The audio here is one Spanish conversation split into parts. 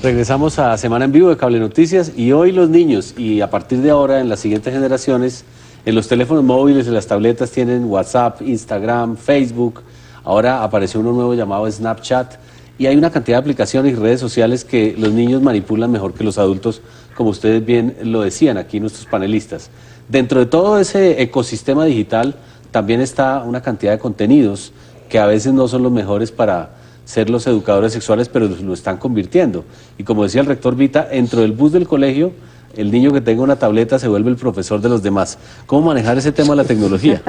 Regresamos a Semana en Vivo de Cable Noticias y hoy los niños y a partir de ahora en las siguientes generaciones en los teléfonos móviles, en las tabletas tienen WhatsApp, Instagram, Facebook, ahora apareció uno nuevo llamado Snapchat y hay una cantidad de aplicaciones y redes sociales que los niños manipulan mejor que los adultos, como ustedes bien lo decían aquí nuestros panelistas. Dentro de todo ese ecosistema digital también está una cantidad de contenidos que a veces no son los mejores para ser los educadores sexuales, pero lo están convirtiendo. Y como decía el rector Vita, dentro del bus del colegio, el niño que tenga una tableta se vuelve el profesor de los demás. ¿Cómo manejar ese tema de la tecnología?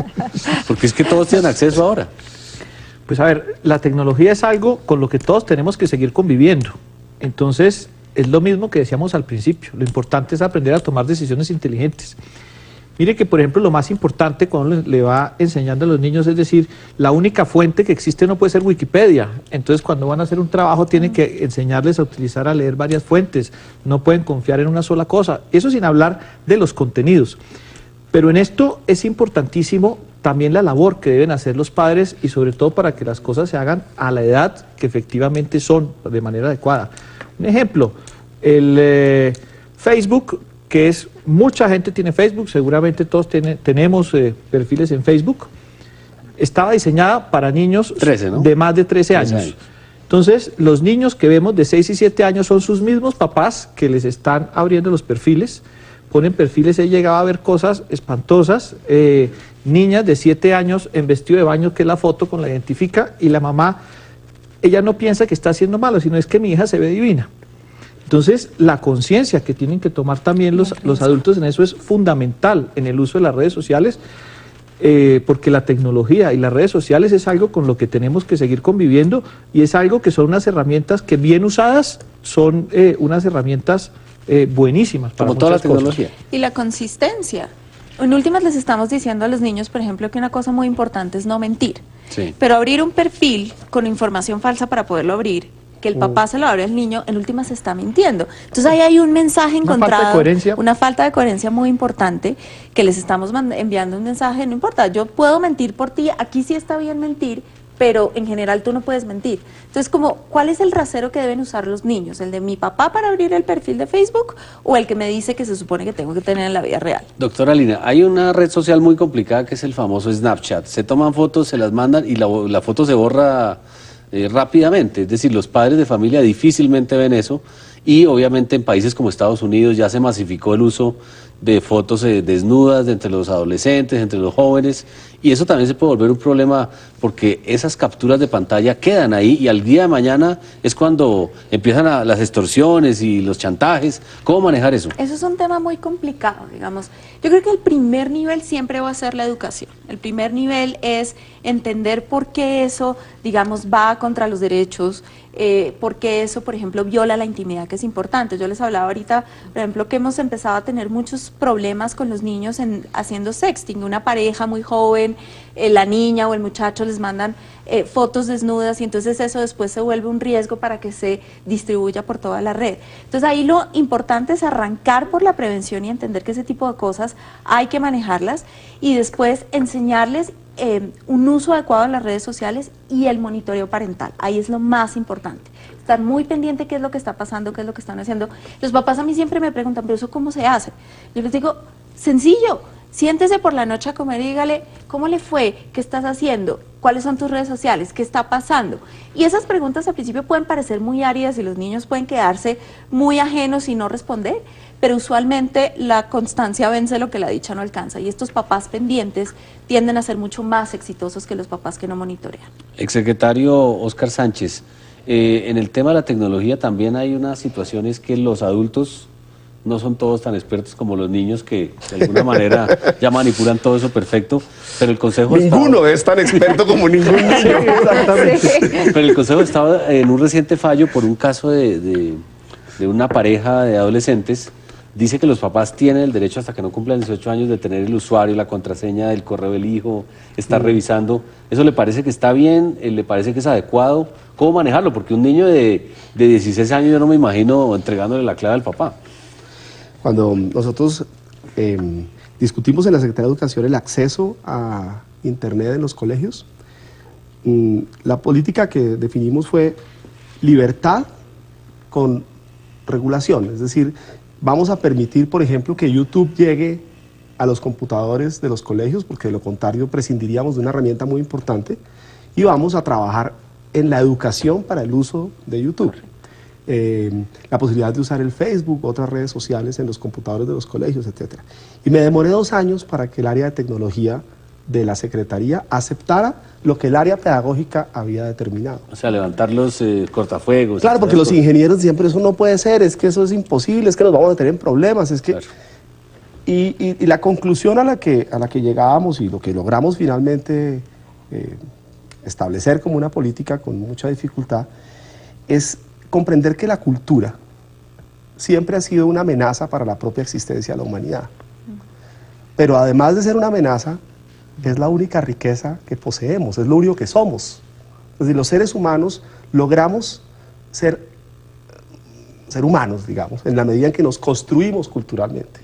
Porque es que todos tienen acceso ahora. Pues a ver, la tecnología es algo con lo que todos tenemos que seguir conviviendo. Entonces, es lo mismo que decíamos al principio. Lo importante es aprender a tomar decisiones inteligentes. Mire que, por ejemplo, lo más importante cuando le va enseñando a los niños es decir, la única fuente que existe no puede ser Wikipedia. Entonces, cuando van a hacer un trabajo, tienen que enseñarles a utilizar, a leer varias fuentes. No pueden confiar en una sola cosa. Eso sin hablar de los contenidos. Pero en esto es importantísimo también la labor que deben hacer los padres y sobre todo para que las cosas se hagan a la edad que efectivamente son, de manera adecuada. Un ejemplo, el Facebook, que es, mucha gente tiene Facebook, seguramente todos tenemos perfiles en Facebook, estaba diseñada para niños 13, ¿no? de más de 13 años. Entonces, los niños que vemos de 6 y 7 años son sus mismos papás que les están abriendo los perfiles, ponen perfiles, he llegado a ver cosas espantosas, niñas de 7 años en vestido de baño, que es la foto con la identifica, y la mamá, ella no piensa que está haciendo malo, sino es que mi hija se ve divina. Entonces, la conciencia que tienen que tomar también los adultos en eso es fundamental en el uso de las redes sociales, porque la tecnología y las redes sociales es algo con lo que tenemos que seguir conviviendo y es algo que son unas herramientas que bien usadas son unas herramientas buenísimas para como toda la tecnología. Y la consistencia. En últimas les estamos diciendo a los niños, por ejemplo, que una cosa muy importante es no mentir. Sí. Pero abrir un perfil con información falsa para poderlo abrir, que el papá se lo abre al niño, en últimas se está mintiendo. Entonces ahí hay un mensaje encontrado, una falta de coherencia muy importante, que les estamos enviando un mensaje, no importa, yo puedo mentir por ti, aquí sí está bien mentir, pero en general tú no puedes mentir. Entonces, ¿cuál es el rasero que deben usar los niños? ¿El de mi papá para abrir el perfil de Facebook o el que me dice que se supone que tengo que tener en la vida real? Doctora Lina, hay una red social muy complicada que es el famoso Snapchat. Se toman fotos, se las mandan y la foto se borra rápidamente. Es decir, los padres de familia difícilmente ven eso y obviamente en países como Estados Unidos ya se masificó el uso de fotos desnudas entre los adolescentes, entre los jóvenes, y eso también se puede volver un problema porque esas capturas de pantalla quedan ahí y al día de mañana es cuando empiezan las extorsiones y los chantajes. ¿Cómo manejar eso? Eso es un tema muy complicado, digamos. Yo creo que el primer nivel siempre va a ser la educación. El primer nivel es entender por qué eso, digamos, va contra los derechos, porque eso, por ejemplo, viola la intimidad, que es importante. Yo les hablaba ahorita, por ejemplo, que hemos empezado a tener muchos problemas con los niños haciendo sexting. Una pareja muy joven, la niña o el muchacho les mandan fotos desnudas y entonces eso después se vuelve un riesgo para que se distribuya por toda la red. Entonces ahí lo importante es arrancar por la prevención y entender que ese tipo de cosas hay que manejarlas y después enseñarles un uso adecuado de las redes sociales y el monitoreo parental. Ahí es lo más importante. Estar muy pendiente qué es lo que está pasando, qué es lo que están haciendo. Los papás a mí siempre me preguntan, pero ¿eso cómo se hace? Yo les digo, sencillo, siéntese por la noche a comer y dígale, ¿cómo le fue? ¿Qué estás haciendo? ¿Cuáles son tus redes sociales? ¿Qué está pasando? Y esas preguntas al principio pueden parecer muy áridas y los niños pueden quedarse muy ajenos y no responder, pero usualmente la constancia vence lo que la dicha no alcanza y estos papás pendientes tienden a ser mucho más exitosos que los papás que no monitorean. Exsecretario Óscar Sánchez, en el tema de la tecnología también hay unas situaciones que los adultos no son todos tan expertos como los niños que de alguna manera ya manipulan todo eso perfecto, pero el Consejo Ninguno es tan experto como ningún niño. Exactamente. Pero el Consejo estaba en un reciente fallo por un caso de una pareja de adolescentes. Dice que los papás tienen el derecho hasta que no cumplan 18 años de tener el usuario, la contraseña del correo del hijo, estar revisando. ¿Eso le parece que está bien? ¿Le parece que es adecuado? ¿Cómo manejarlo? Porque un niño de 16 años yo no me imagino entregándole la clave al papá. Cuando nosotros discutimos en la Secretaría de Educación el acceso a Internet en los colegios, la política que definimos fue libertad con regulación, es decir, vamos a permitir, por ejemplo, que YouTube llegue a los computadores de los colegios, porque de lo contrario prescindiríamos de una herramienta muy importante, y vamos a trabajar en la educación para el uso de YouTube. La posibilidad de usar el Facebook, otras redes sociales en los computadores de los colegios, etc. Y me demoré 2 años para que el área de tecnología de la Secretaría aceptara lo que el área pedagógica había determinado. O sea, levantar los cortafuegos. Claro, porque los ingenieros siempre eso no puede ser, es que eso es imposible, es que nos vamos a meter en problemas, es que... Claro. Y la conclusión a la que llegábamos y lo que logramos finalmente establecer como una política con mucha dificultad es comprender que la cultura siempre ha sido una amenaza para la propia existencia de la humanidad. Pero además de ser una amenaza, es la única riqueza que poseemos, es lo único que somos. Es decir, los seres humanos logramos ser humanos, digamos, en la medida en que nos construimos culturalmente.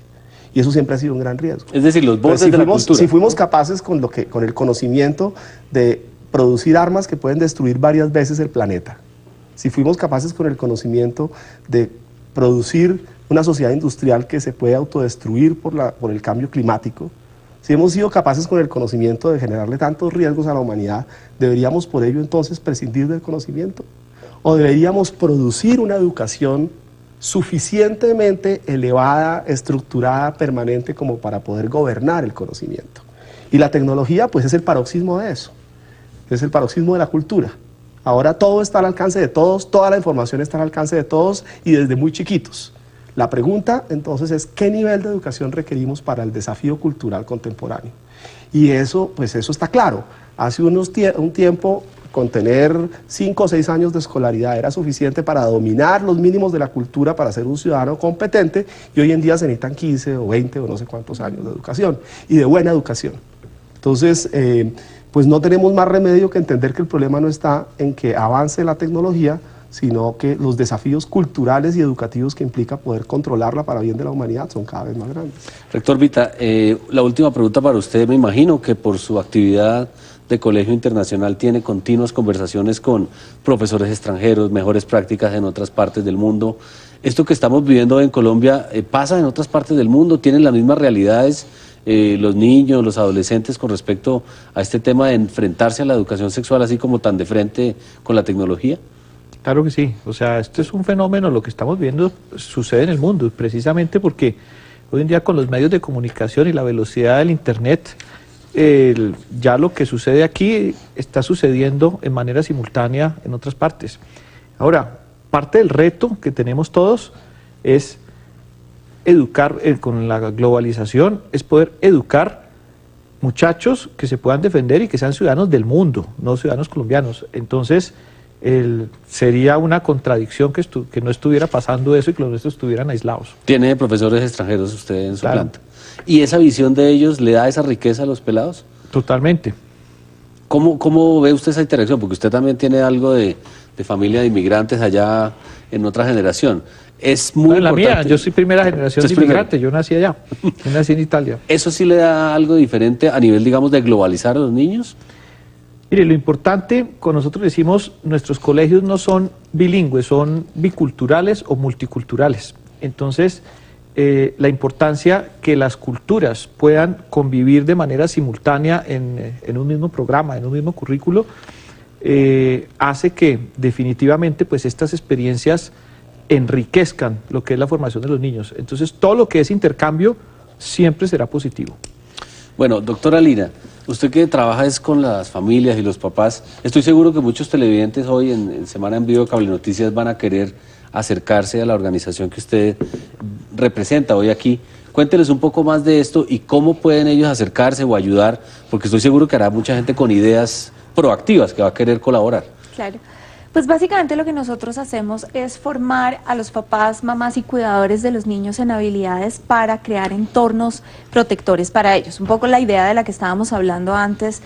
Y eso siempre ha sido un gran riesgo. Es decir, los bordes de la cultura. Si fuimos capaces con el conocimiento de producir armas que pueden destruir varias veces el planeta, si fuimos capaces con el conocimiento de producir una sociedad industrial que se puede autodestruir por el cambio climático, si hemos sido capaces con el conocimiento de generarle tantos riesgos a la humanidad, ¿deberíamos por ello entonces prescindir del conocimiento? ¿O deberíamos producir una educación suficientemente elevada, estructurada, permanente como para poder gobernar el conocimiento? Y la tecnología pues es el paroxismo de eso, es el paroxismo de la cultura. Ahora todo está al alcance de todos, toda la información está al alcance de todos y desde muy chiquitos. La pregunta entonces es ¿qué nivel de educación requerimos para el desafío cultural contemporáneo? Y eso, pues eso está claro. Hace un tiempo con tener 5 o 6 años de escolaridad era suficiente para dominar los mínimos de la cultura para ser un ciudadano competente, y hoy en día se necesitan 15 o 20 o no sé cuántos años de educación, y de buena educación. Entonces, pues no tenemos más remedio que entender que el problema no está en que avance la tecnología, sino que los desafíos culturales y educativos que implica poder controlarla para bien de la humanidad son cada vez más grandes. Rector Vita, la última pregunta para usted. Me imagino que por su actividad de colegio internacional tiene continuas conversaciones con profesores extranjeros, mejores prácticas en otras partes del mundo. ¿Esto que estamos viviendo en Colombia pasa en otras partes del mundo? ¿Tienen las mismas realidades los niños, los adolescentes con respecto a este tema de enfrentarse a la educación sexual así como tan de frente con la tecnología? Claro que sí, o sea, esto es un fenómeno, lo que estamos viendo sucede en el mundo, precisamente porque hoy en día con los medios de comunicación y la velocidad del internet, ya lo que sucede aquí está sucediendo en manera simultánea en otras partes. Ahora, parte del reto que tenemos todos es educar, con la globalización, es poder educar muchachos que se puedan defender y que sean ciudadanos del mundo, no ciudadanos colombianos. Entonces, sería una contradicción que no estuviera pasando eso y que los nuestros estuvieran aislados. ¿Tiene profesores extranjeros usted en su planta? ¿Y esa visión de ellos le da esa riqueza a los pelados? Totalmente. ¿Cómo ve usted esa interacción? Porque usted también tiene algo de familia de inmigrantes allá en otra generación. Es muy importante. La mía, yo soy primera generación de inmigrantes, yo nací allá, yo nací en Italia. ¿Eso sí le da algo diferente a nivel, digamos, de globalizar a los niños? Mire, lo importante, con nosotros decimos, nuestros colegios no son bilingües, son biculturales o multiculturales. Entonces, la importancia que las culturas puedan convivir de manera simultánea en un mismo programa, en un mismo currículo, hace que definitivamente pues estas experiencias enriquezcan lo que es la formación de los niños. Entonces, todo lo que es intercambio siempre será positivo. Bueno, doctora Lina, usted que trabaja es con las familias y los papás, estoy seguro que muchos televidentes hoy en Semana en Vivo de Cable Noticias van a querer acercarse a la organización que usted representa hoy aquí. Cuénteles un poco más de esto y cómo pueden ellos acercarse o ayudar, porque estoy seguro que hará mucha gente con ideas proactivas que va a querer colaborar. Claro. Pues básicamente lo que nosotros hacemos es formar a los papás, mamás y cuidadores de los niños en habilidades para crear entornos protectores para ellos. Un poco la idea de la que estábamos hablando antes,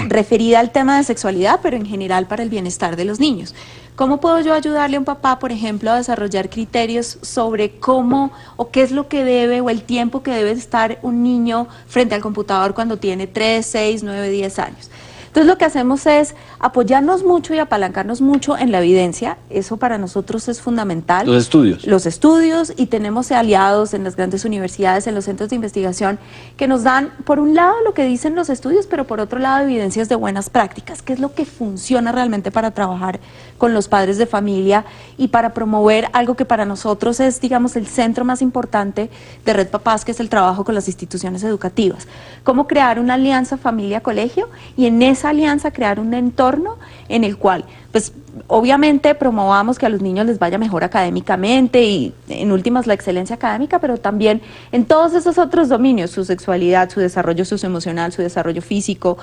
referida al tema de sexualidad, pero en general para el bienestar de los niños. ¿Cómo puedo yo ayudarle a un papá, por ejemplo, a desarrollar criterios sobre cómo o qué es lo que debe o el tiempo que debe estar un niño frente al computador cuando tiene 3, 6, 9, 10 años? Entonces lo que hacemos es apoyarnos mucho y apalancarnos mucho en la evidencia, eso para nosotros es fundamental. Los estudios. Los estudios, y tenemos aliados en las grandes universidades, en los centros de investigación, que nos dan, por un lado, lo que dicen los estudios, pero por otro lado, evidencias de buenas prácticas, que es lo que funciona realmente para trabajar con los padres de familia y para promover algo que para nosotros es, digamos, el centro más importante de Red Papás, que es el trabajo con las instituciones educativas. Cómo crear una alianza familia-colegio y en esa alianza crear un entorno en el cual, pues, obviamente promovamos que a los niños les vaya mejor académicamente y en últimas la excelencia académica, pero también en todos esos otros dominios, su sexualidad, su desarrollo socioemocional, su desarrollo físico,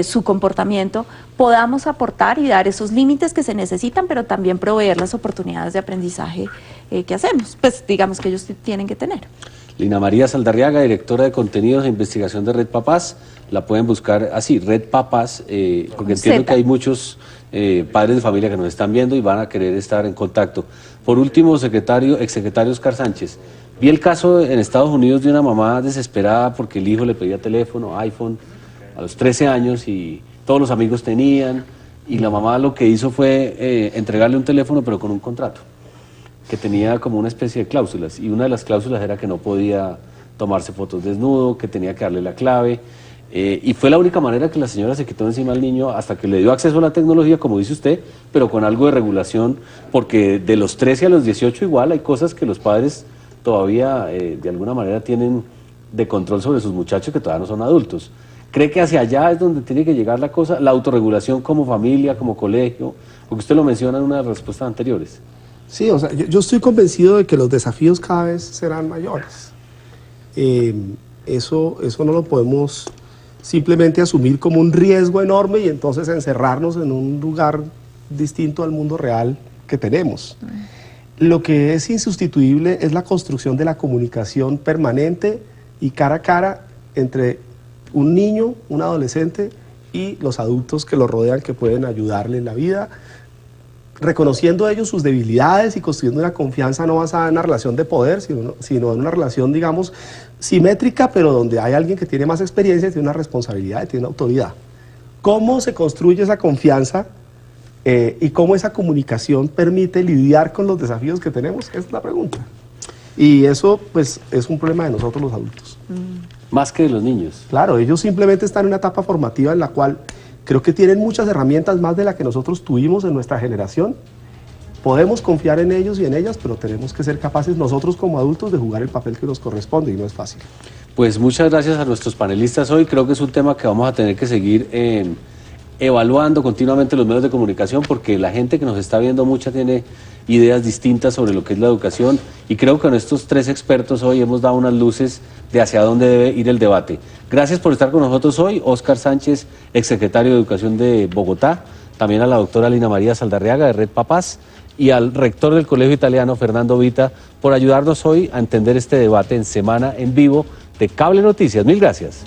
su comportamiento, podamos aportar y dar esos límites que se necesitan, pero también proveer las oportunidades de aprendizaje que hacemos, pues digamos que ellos tienen que tener. Lina María Saldarriaga, directora de contenidos e investigación de Red Papás, la pueden buscar así, Red Papás, porque entiendo que hay muchos padres de familia que nos están viendo y van a querer estar en contacto. Por último, exsecretario Oscar Sánchez, vi el caso en Estados Unidos de una mamá desesperada porque el hijo le pedía teléfono, iPhone, a los 13 años y todos los amigos tenían, y la mamá lo que hizo fue entregarle un teléfono pero con un contrato que tenía como una especie de cláusulas, y una de las cláusulas era que no podía tomarse fotos desnudo, que tenía que darle la clave, y fue la única manera que la señora se quitó encima al niño hasta que le dio acceso a la tecnología, como dice usted, pero con algo de regulación, porque de los 13 a los 18 igual hay cosas que los padres todavía de alguna manera tienen de control sobre sus muchachos que todavía no son adultos. ¿Cree que hacia allá es donde tiene que llegar la cosa, la autorregulación como familia, como colegio? Porque usted lo menciona en una de las respuestas anteriores. Sí, o sea, yo estoy convencido de que los desafíos cada vez serán mayores. Eso no lo podemos simplemente asumir como un riesgo enorme y entonces encerrarnos en un lugar distinto al mundo real que tenemos. Lo que es insustituible es la construcción de la comunicación permanente y cara a cara entre un niño, un adolescente y los adultos que lo rodean, que pueden ayudarle en la vida, reconociendo ellos sus debilidades y construyendo una confianza no basada en una relación de poder, sino en una relación, digamos, simétrica, pero donde hay alguien que tiene más experiencia, tiene una responsabilidad y tiene una autoridad. ¿Cómo se construye esa confianza y cómo esa comunicación permite lidiar con los desafíos que tenemos? Esa es la pregunta. Y eso, pues, es un problema de nosotros los adultos. Más que de los niños. Claro, ellos simplemente están en una etapa formativa en la cual creo que tienen muchas herramientas más de las que nosotros tuvimos en nuestra generación. Podemos confiar en ellos y en ellas, pero tenemos que ser capaces nosotros como adultos de jugar el papel que nos corresponde y no es fácil. Pues muchas gracias a nuestros panelistas hoy. Creo que es un tema que vamos a tener que seguir evaluando continuamente los medios de comunicación, porque la gente que nos está viendo mucha tiene ideas distintas sobre lo que es la educación, y creo que con estos tres expertos hoy hemos dado unas luces de hacia dónde debe ir el debate. Gracias por estar con nosotros hoy, Oscar Sánchez, exsecretario de Educación de Bogotá, también a la doctora Lina María Saldarriaga de Red Papás y al rector del Colegio Italiano, Fernando Vita, por ayudarnos hoy a entender este debate en Semana en Vivo de Cable Noticias. Mil gracias.